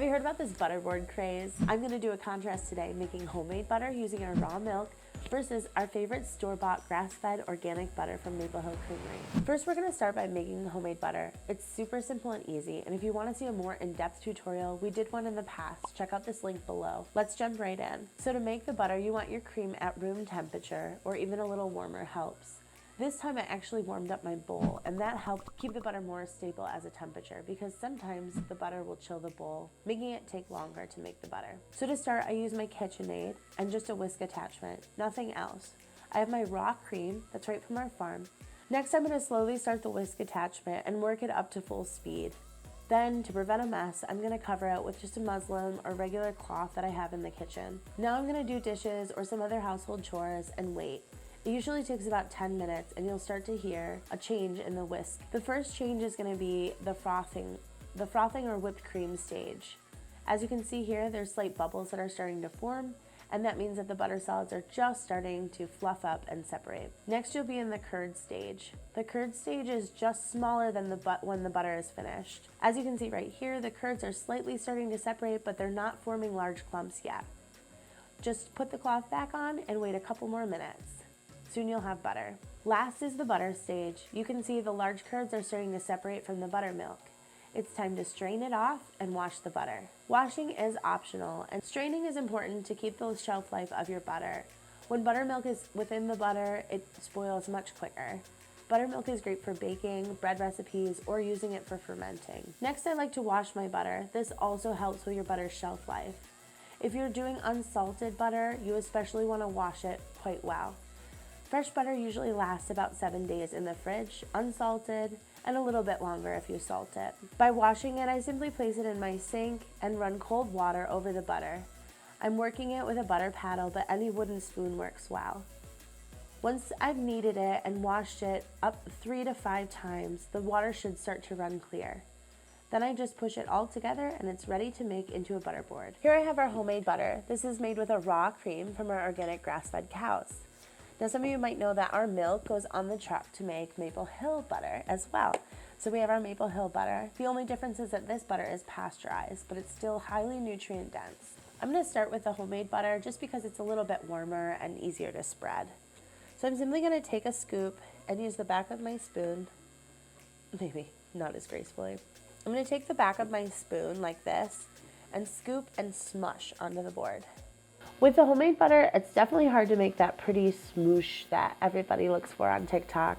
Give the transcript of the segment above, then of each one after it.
Have you heard about this butterboard craze? I'm gonna do a contrast today, making homemade butter using our raw milk versus our favorite store-bought grass-fed organic butter from Maple Hill Creamery. First, we're gonna start by making the homemade butter. It's super simple and easy, and if you wanna see a more in-depth tutorial, we did one in the past. Check out this link below. Let's jump right in. So to make the butter, you want your cream at room temperature, or even a little warmer helps. This time I actually warmed up my bowl, and that helped keep the butter more stable as a temperature because sometimes the butter will chill the bowl, making it take longer to make the butter. So to start, I use my KitchenAid and just a whisk attachment, nothing else. I have my raw cream, that's right from our farm. Next, I'm going to slowly start the whisk attachment and work it up to full speed. Then, to prevent a mess, I'm going to cover it with just a muslin or regular cloth that I have in the kitchen. Now I'm going to do dishes or some other household chores and wait. It usually takes about 10 minutes and you'll start to hear a change in the whisk. The first change is going to be the frothing or whipped cream stage. As you can see here, there's slight bubbles that are starting to form, and that means that the butter solids are just starting to fluff up and separate. Next, you'll be in the curd stage. The curd stage is just smaller than when the butter is finished. As you can see right here, the curds are slightly starting to separate, but they're not forming large clumps yet. Just put the cloth back on and wait a couple more minutes. Soon you'll have butter. Last is the butter stage. You can see the large curds are starting to separate from the buttermilk. It's time to strain it off and wash the butter. Washing is optional, and straining is important to keep the shelf life of your butter. When buttermilk is within the butter, it spoils much quicker. Buttermilk is great for baking, bread recipes, or using it for fermenting. Next, I like to wash my butter. This also helps with your butter's shelf life. If you're doing unsalted butter, you especially want to wash it quite well. Fresh butter usually lasts about 7 days in the fridge, unsalted, and a little bit longer if you salt it. By washing it, I simply place it in my sink and run cold water over the butter. I'm working it with a butter paddle, but any wooden spoon works well. Once I've kneaded it and washed it up 3 to 5 times, the water should start to run clear. Then I just push it all together and it's ready to make into a butter board. Here I have our homemade butter. This is made with a raw cream from our organic grass-fed cows. Now some of you might know that our milk goes on the truck to make Maple Hill butter as well. So we have our Maple Hill butter. The only difference is that this butter is pasteurized, but it's still highly nutrient dense. I'm going to start with the homemade butter just because it's a little bit warmer and easier to spread. So I'm simply going to take a scoop and use the back of my spoon, maybe not as gracefully. I'm going to take the back of my spoon like this and scoop and smush onto the board. With the homemade butter, it's definitely hard to make that pretty smoosh that everybody looks for on TikTok.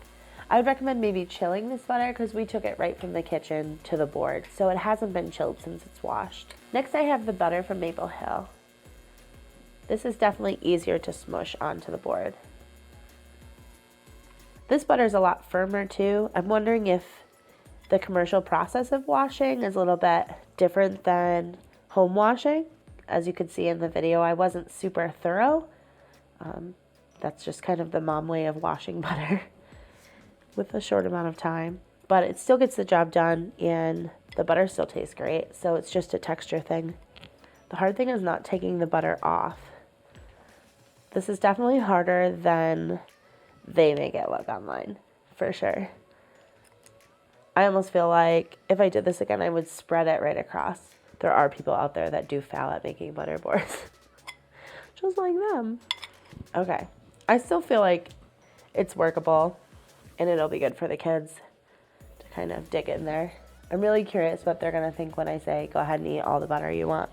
I would recommend maybe chilling this butter because we took it right from the kitchen to the board, so it hasn't been chilled since it's washed. Next, I have the butter from Maple Hill. This is definitely easier to smush onto the board. This butter is a lot firmer too. I'm wondering if the commercial process of washing is a little bit different than home washing. As you can see in the video, I wasn't super thorough. That's just kind of the mom way of washing butter with a short amount of time. But it still gets the job done and the butter still tastes great. So it's just a texture thing. The hard thing is not taking the butter off. This is definitely harder than they make it look online, for sure. I almost feel like if I did this again, I would spread it right across. There are people out there that do foul at making butter boards, just like them. Okay, I still feel like it's workable and it'll be good for the kids to kind of dig in there. I'm really curious what they're gonna think when I say, go ahead and eat all the butter you want.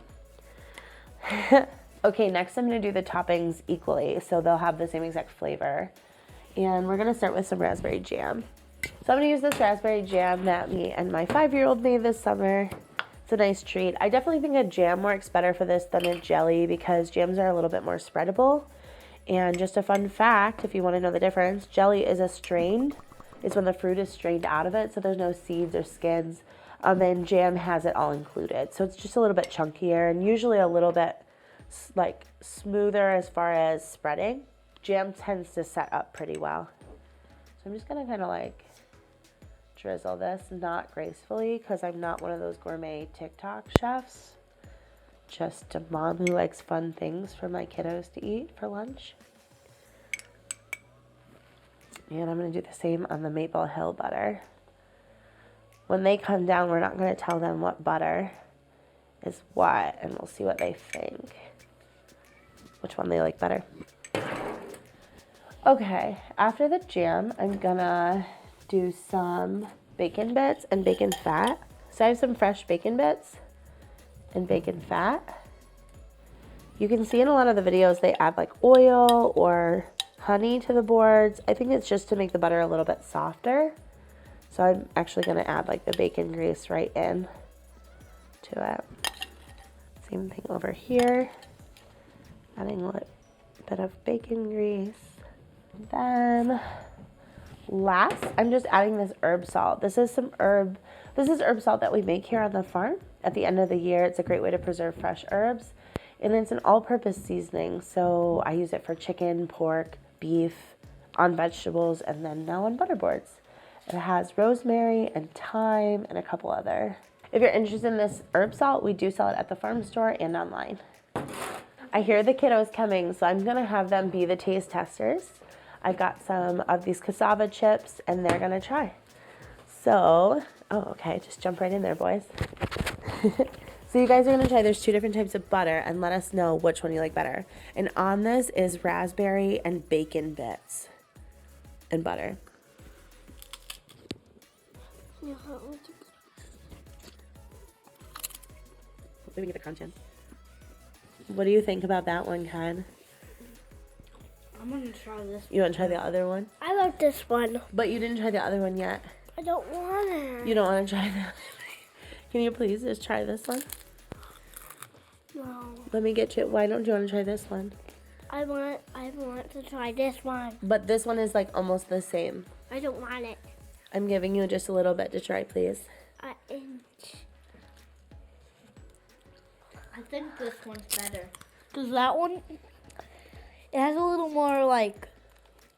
Okay, next I'm gonna do the toppings equally, so they'll have the same exact flavor. And we're gonna start with some raspberry jam. So I'm gonna use this raspberry jam that me and my 5-year-old made this summer. It's a nice treat. I definitely think a jam works better for this than a jelly because jams are a little bit more spreadable. And just a fun fact, if you want to know the difference, jelly is it's when the fruit is strained out of it, so there's no seeds or skins. And jam has it all included. So it's just a little bit chunkier and usually a little bit like smoother as far as spreading. Jam tends to set up pretty well. So I'm just gonna kind of like drizzle this, not gracefully because I'm not one of those gourmet TikTok chefs. Just a mom who likes fun things for my kiddos to eat for lunch. And I'm going to do the same on the Maple Hill butter. When they come down, we're not going to tell them what butter. is what, and we'll see what they think. Which one they like better. Okay, after the jam, I'm gonna do some bacon bits and bacon fat. So I have some fresh bacon bits and bacon fat. You can see in a lot of the videos they add like oil or honey to the boards. I think it's just to make the butter a little bit softer. So I'm actually gonna add like the bacon grease right in to it. Same thing over here. Adding a little bit of bacon grease. Then last, I'm just adding this herb salt. This is herb salt that we make here on the farm. At the end of the year, it's a great way to preserve fresh herbs. And it's an all-purpose seasoning, so I use it for chicken, pork, beef, on vegetables, and then now on butter boards. It has rosemary and thyme and a couple other. If you're interested in this herb salt, we do sell it at the farm store and online. I hear the kiddos coming, so I'm gonna have them be the taste testers. I've got some of these cassava chips, and they're gonna try. So, oh, okay, just jump right in there, boys. So you guys are gonna try, there's 2 different types of butter, and let us know which one you like better. And on this is raspberry and bacon bits and butter. Hopefully we get the content. What do you think about that one, Ken? I'm gonna try this. You want to try the other one? I like this one. But you didn't try the other one yet. I don't want it. You don't want to try that? Can you please just try this one? No. Let me get you. Why don't you want to try this one? I want to try this one. But this one is like almost the same. I don't want it. I'm giving you just a little bit to try, please. An inch. I think this one's better. Because that one, it has a little more like,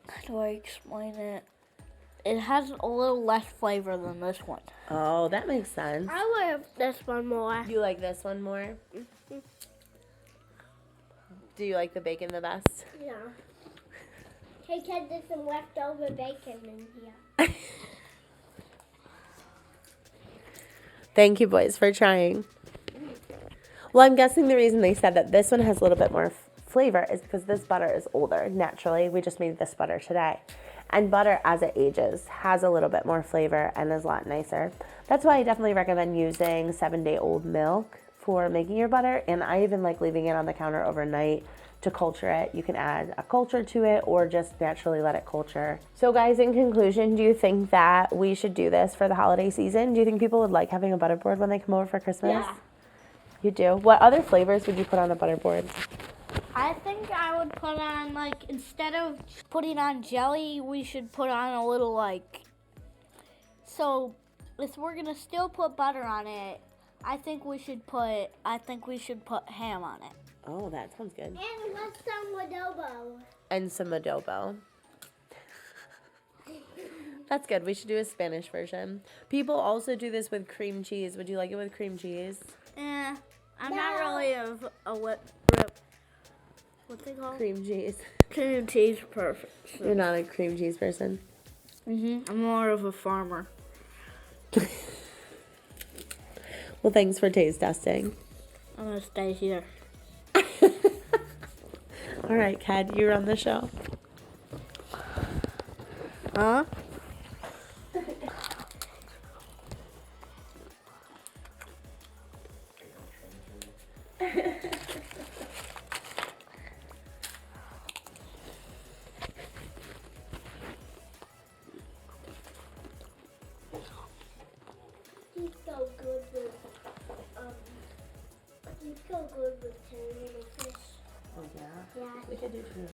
how do I explain it? It has a little less flavor than this one. Oh, that makes sense. I like this one more. You like this one more? Mm-hmm. Do you like the bacon the best? Yeah. Hey, Ted, there's some leftover bacon in here. Thank you, boys, for trying. Well, I'm guessing the reason they said that this one has a little bit more flavor is because this butter is older. Naturally, we just made this butter today. And butter, as it ages, has a little bit more flavor and is a lot nicer. That's why I definitely recommend using 7-day-old milk for making your butter. And I even like leaving it on the counter overnight to culture it. You can add a culture to it or just naturally let it culture. So guys, in conclusion, do you think that we should do this for the holiday season? Do you think people would like having a butter board when they come over for Christmas? Yeah. You do? What other flavors would you put on the butter board? I think I would put on, like, instead of putting on jelly, we should put on a little, like, so if we're going to still put butter on it, I think we should put ham on it. Oh, that sounds good. And let's some adobo. And some adobo. That's good. We should do a Spanish version. People also do this with cream cheese. Would you like it with cream cheese? I'm not really what's it called? Cream cheese. Cream cheese, perfect. You're not a cream cheese person? I'm more of a farmer. Well, thanks for taste testing. I'm going to stay here. All right, Kat, you run the show. Huh? Oh, yeah? Yeah. We could do two.